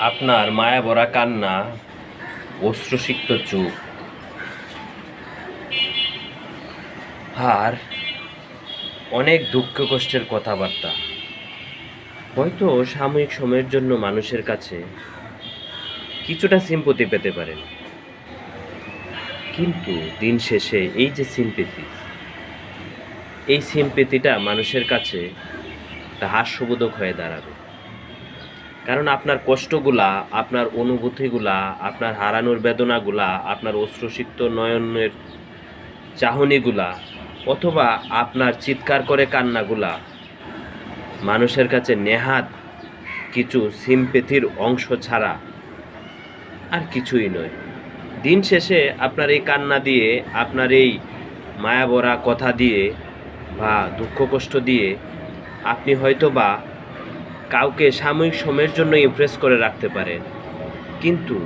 আপনার মায়া ভরা কান্না, অশ্রুসিক্ত চোখ আর অনেক দুঃখ কষ্টের কথাবার্তা হয়তো সাময়িক সময়ের জন্য মানুষের কাছে কিছুটা সিম্পতি পেতে পারেন, কিন্তু দিন শেষে এই যে সিম্পেতিটা মানুষের কাছে তা হাস্যবোধক হয়ে দাঁড়াবে। কারণ আপনার কষ্টগুলা, আপনার অনুভূতিগুলা, আপনার হারানোর বেদনাগুলা, আপনার অশ্রুসিক্ত নয়নের চাহনিগুলা অথবা আপনার চিৎকার করে কান্নাগুলা মানুষের কাছে নেহাত কিছু সিম্পেথির অংশ ছাড়া আর কিছুই নয়। দিন শেষে আপনার এই কান্না দিয়ে, আপনার এই মায়াভরা কথা দিয়ে বা দুঃখ কষ্ট দিয়ে আপনি হয়তো বা কাউকে সাময়িক সময়ের জন্য ইমপ্রেস করে রাখতে পারেন, কিন্তু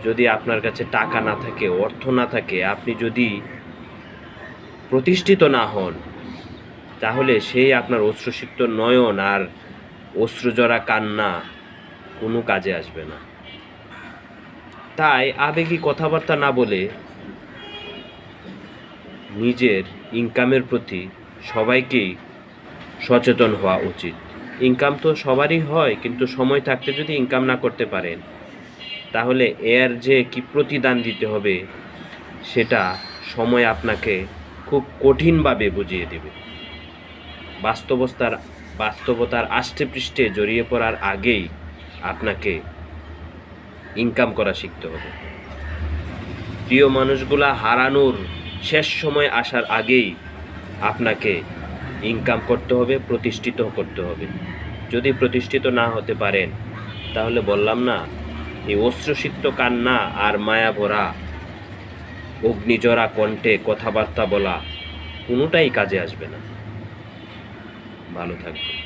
যদি আপনার কাছে টাকা না থাকে, অর্থ না থাকে, আপনি যদি প্রতিষ্ঠিত না হন, তাহলে সেই আপনার অশ্রুসিক্ত নয়ন আর অশ্রুজরা কান্না কোনো কাজে আসবে না। তাই আবেগী কথাবার্তা না বলে নিজের ইনকামের প্রতি সবাইকেই সচেতন হওয়া উচিত। ইনকাম তো সবারই হয়, কিন্তু সময় থাকতে যদি ইনকাম না করতে পারেন, তাহলে এর যে কি প্রতিদান দিতে হবে সেটা সময় আপনাকে খুব কঠিনভাবে বুঝিয়ে দেবে। বাস্তবতার আষ্টে পৃষ্ঠে জড়িয়ে পড়ার আগেই আপনাকে ইনকাম করা শিখতে হবে। প্রিয় মানুষগুলা হারানোর শেষ সময় আসার আগেই আপনাকে ইনকাম করতে হবে, প্রতিষ্ঠিত করতে হবে। যদি প্রতিষ্ঠিত না হতে পারেন, তাহলে বললাম না, এই অশ্রুসিক্ত কান্না আর মায়া ভরা অগ্নিজরা কণ্ঠে কথাবার্তা বলা কোনোটাই কাজে আসবে না। ভালো থাকবেন।